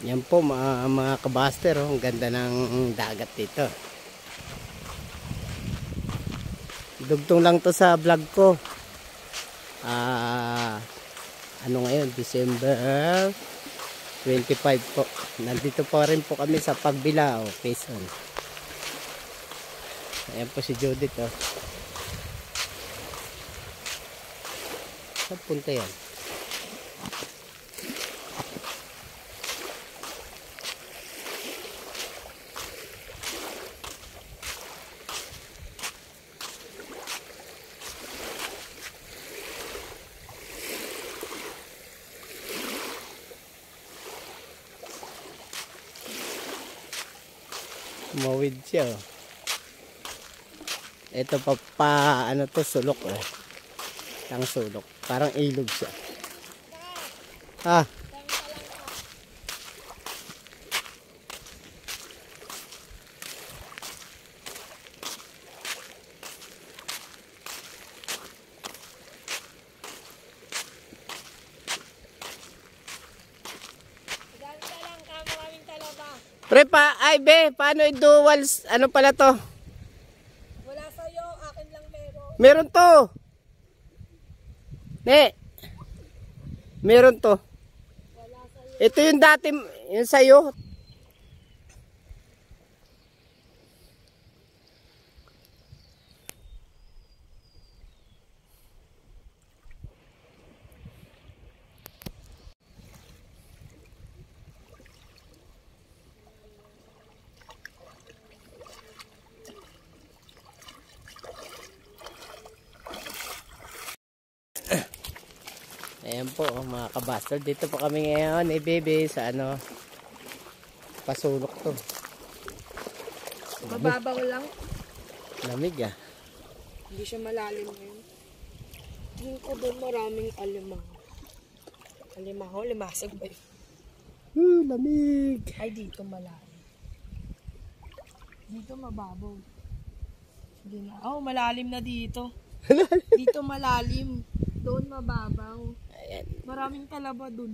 Yan po mga kabaster, oh. Ang ganda ng dagat dito. Dugtong lang to sa vlog ko. Ano ngayon? December 25 po. Nandito pa rin po kami sa Pagbilao, Quezon. Ayan po si Judith, oh. Saan punta yan? Mawid siya, oh. Ito pa ano to, sulok, eh. Ang sulok, parang ilog siya. Pre pa, ay be, paano i-dual, ano pala to? Wala sa'yo, akin lang meron. Meron to. Ne. Meron to. Wala sa'yo. Ito yung dati, yung sa'yo. Ayan po, mga kabastard. Dito po kami ngayon, baby, sa ano, pasulok to. Mababaw lang. Lamig, ah. Hindi siya malalim ngayon. Tingin ko doon maraming alimang. Alimaho, limasig ba yun? Lamig. Ay, dito malalim. Dito mababaw. Hindi na. Oh, malalim na dito. Dito malalim. Doon mababaw. Ayan. Maraming talaba doon.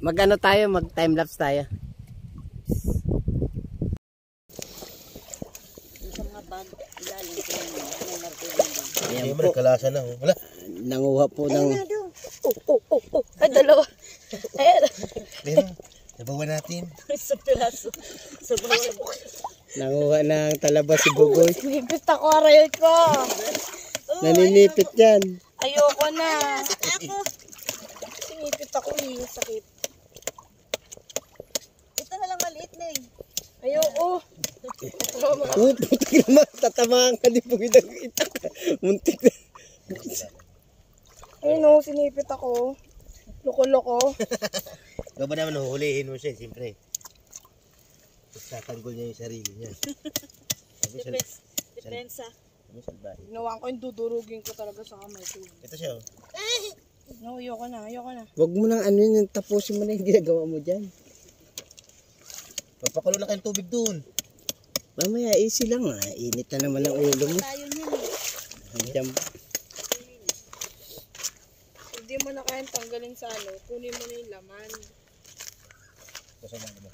Mag-ano tayo, mag-timelapse tayo. Sa mga bag, ilalim ko yung martilyo. Ayan Hindi mo po. nagkalasa na. Wala. Nanguha po ng... Oh. Ay, dalawa. Ayan. Pero, nabawa natin. Sa piraso. Sa bawal. Nanguha ng talaba si Bugoy. Sinipit ako, aray ko. Naninipit yan. Ayoko na. Ako. Sinipit ako, sakit. Ito na lang maliit na eh. Ayoko. Putik naman. Tatamaan ka di po ito. Muntik na. Ayun o, sinipit ako. Loko-loko. Ikaw ba naman huhulihin mo siya, siyempre. Tatanggol niya yung sarili niya. Depensa. Ginawa ko yung dudurugin ko talaga sa kamay ko. Ito siya, oh. No, ayoko na. Huwag mo nang ano yun, tapusin mo na yung ginagawa mo dyan. Papakulo na kayong tubig doon. Mamaya, easy lang, ah. Init na naman ang ulo mo. Tayo niyan eh. Diyan. Hindi mo na kayang tanggalin sa ano. Kunin mo na yung laman. Kasama mo.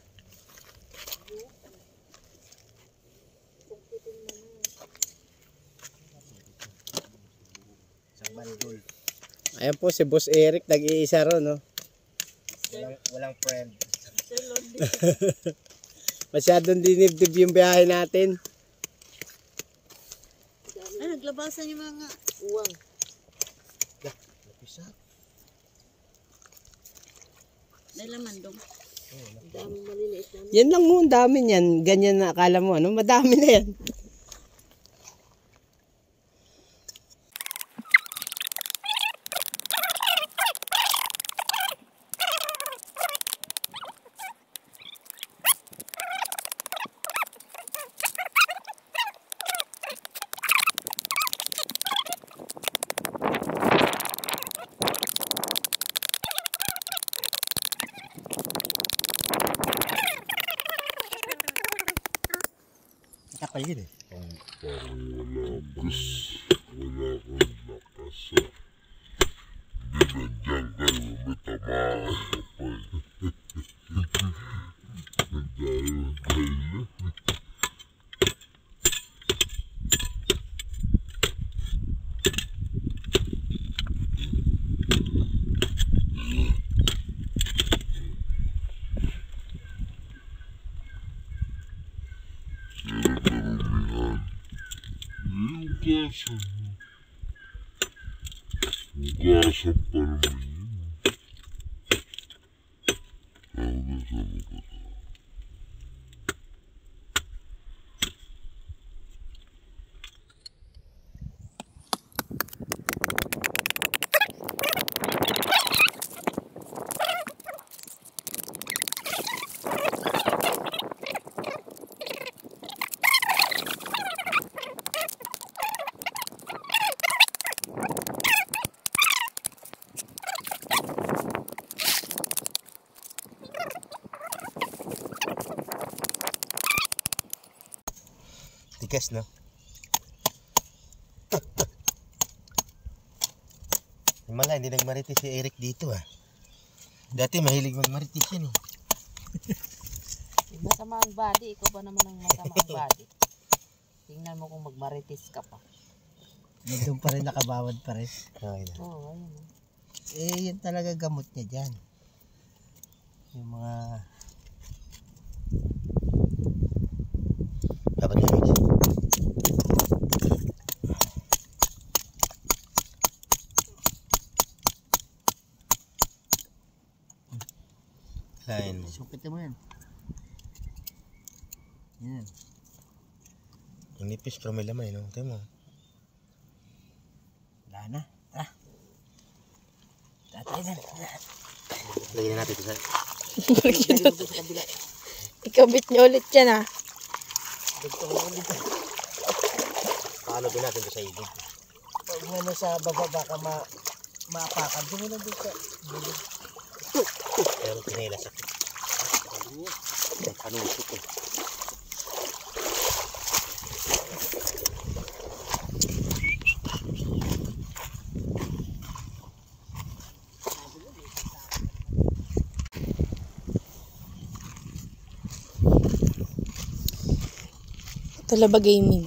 Isang bandol. Ayan po si Boss Eric, nag-iisa ron, no? Walang friend. Masyadong dinibdib yung biyahe natin. Ay, naglabasan yung mga uwang. Lapisa. Nalaman dong. Ang daming maliliit namin. Yan lang mo, ang dami niyan. Ganyan na akala mo, ano? Madami na yan. Kapal yun eh. Parang wala Hugasan pa naman yun. Hugasan mo pa. Tikas, no? Himala, hindi nagmaritis si Eric dito, ah. Dati mahilig magmaritis yan, eh. Masama ang body. Ikaw ba naman ang masama ang body? Tingnan mo kung magmaritis ka pa. Doon pa rin nakabawad pa rin. Okay na. Oo, ayun. Yun talaga gamot niya dyan. Yung mga... Dapat na mix. Lain. Sukitin mo yan. Yan. Ang nipis pero may laman, no? Tayo mo. Wala na. Ah. Tatay na. Lagyan na natin ito sa... Ikabit niyo ulit yan, ah. Paano din natin ito sa ilog? Pag ano sa baba baka maapakan. Doon mo lang doon sa... Pero pinailas ako. Panusok eh. Talaba Gaming.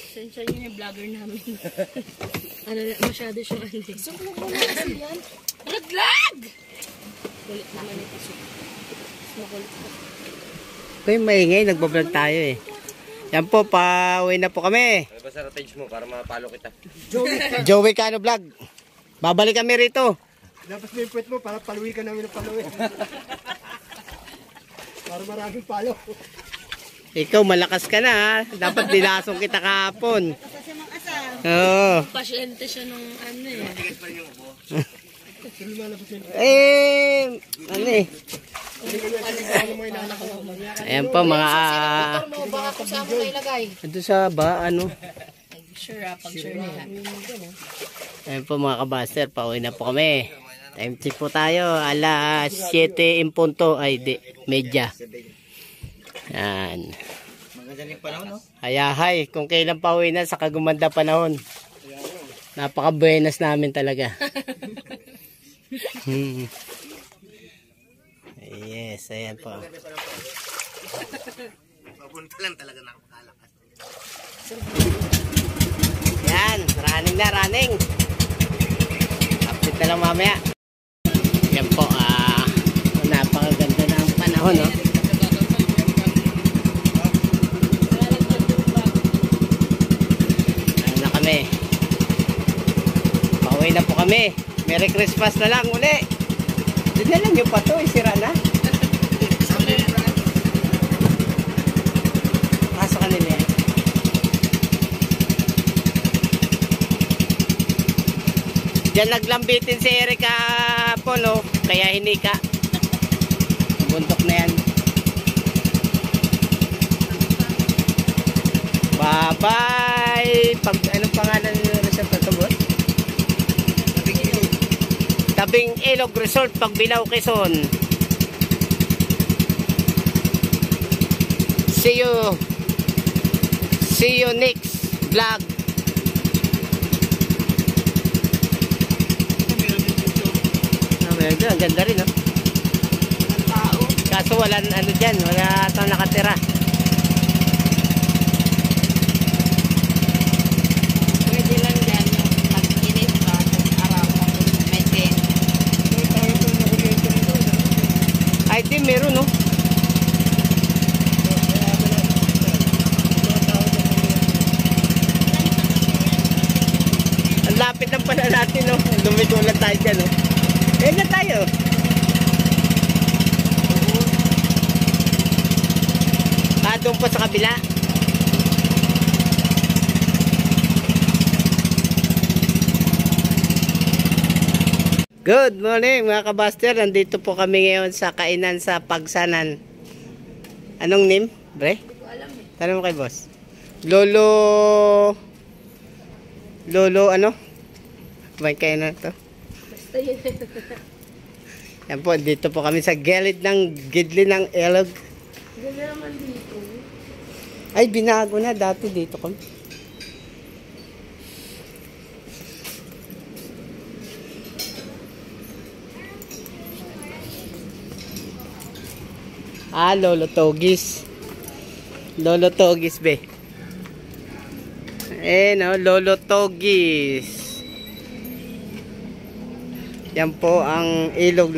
Sensya nyo yung vlogger namin. Ano, masyado siyang ano eh. So, kung ano kasi yan? Laglag! Kulit naman ito. Makulit pa. Kaya maingay, nagbablog tayo eh. Yan po, pauwi na po kami. Ano ba sa ratage mo para mapalo kita? Joey Cano Vlog. Babalik kami rito. Dapat may puwet mo para paluwi ka namin ng paluwi. Para maraming palo. Ikaw, malakas ka na ha. Dapat dinasong kita kahapon. Oo. Pasyente siya nung ano eh. Ano eh. Ayan po mga... Mo, baka kung saan mo na ilagay. Ito sa ba, ano? Sure ah, pag sure nila. Ayan po mga kabaster, pauwi na po kami. Time check po tayo, alas 7 in punto, ay di, medya. Yan. Magagaling pa lang, no? Hayahay, kung kailan pauwi na sa kagumanda panahon. Napaka-buenas namin talaga. Yes, ayan po. Papunta lang talaga nakakalakas. Yan, running na, running. Update na lang mamaya. Yan po, napakaganda ng panahon, no? Ano na kami. Pauwi na po kami. Merry Christmas na lang uli. Dinala nyo pa to, sira na. Pasok ka nila yan. Diyan naglambitin si Erika po, no? Kaya hinika. Buntok na yan. Bye-bye! Anong pangalan ng resort na ito, boss? Tabing Ilog Resort, Pagbilao, Quezon. See you next vlog. Ang ganda rin, no? Kaso wala ano dyan, wala itong nakatira. Pwede lang dyan yung pag-init ka, araw, may tent. Ay, di, meron, no? Ang lapit ng pala natin, no? Lumiko lang tayo dyan, no? Ayan na tayo. Doon pa sa kabila. Good morning mga kabaster. Nandito po kami ngayon sa kainan sa Pagsanan. Anong name, bre? Hindi ko alam eh. Tanong mo kay boss. Lolo ano? May kainan to. Basta yun. Yan po, dito po kami sa gilid ng ilog. Ganda naman dito. Ay, binago na. Dati dito kami. Lolo Togis. Lolo Togis, be. No, Lolo Togis. Yan po ang ilog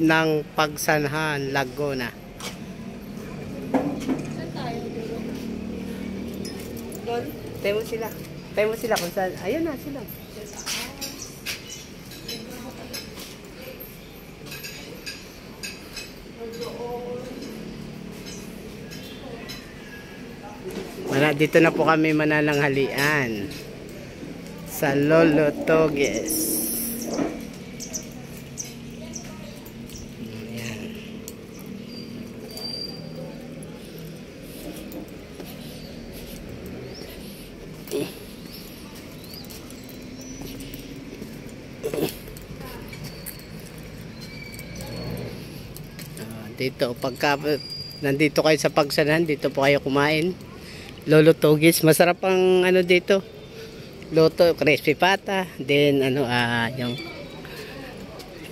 ng Pagsanhan, Laguna. Saan tayo? Doon, tayo mo sila kung saan. Ayun na sila. Dito na po kami manananghalian sa Lolo Togis. Dito, pagka nandito kayo sa Pagsanan, dito po kayo kumain. Lolo Togis, masarap ang ano dito. Loto, crispy pata, then ano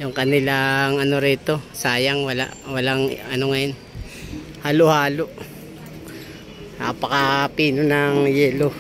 yung kanilang ano rito, sayang walang ano ngayon. Halo-halo. Napakapino ng yelo.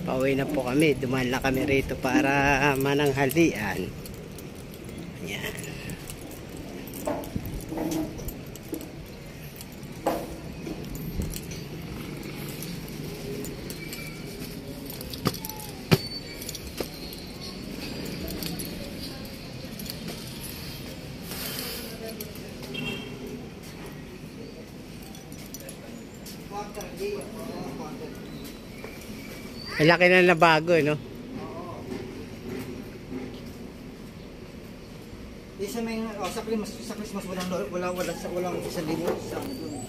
Pauwi na po kami. Dumaan lang kami rito para mananghalian. Ayan. Malaki na nabago, no? Isa may sa Christmas walang 1,000 sa ano doon.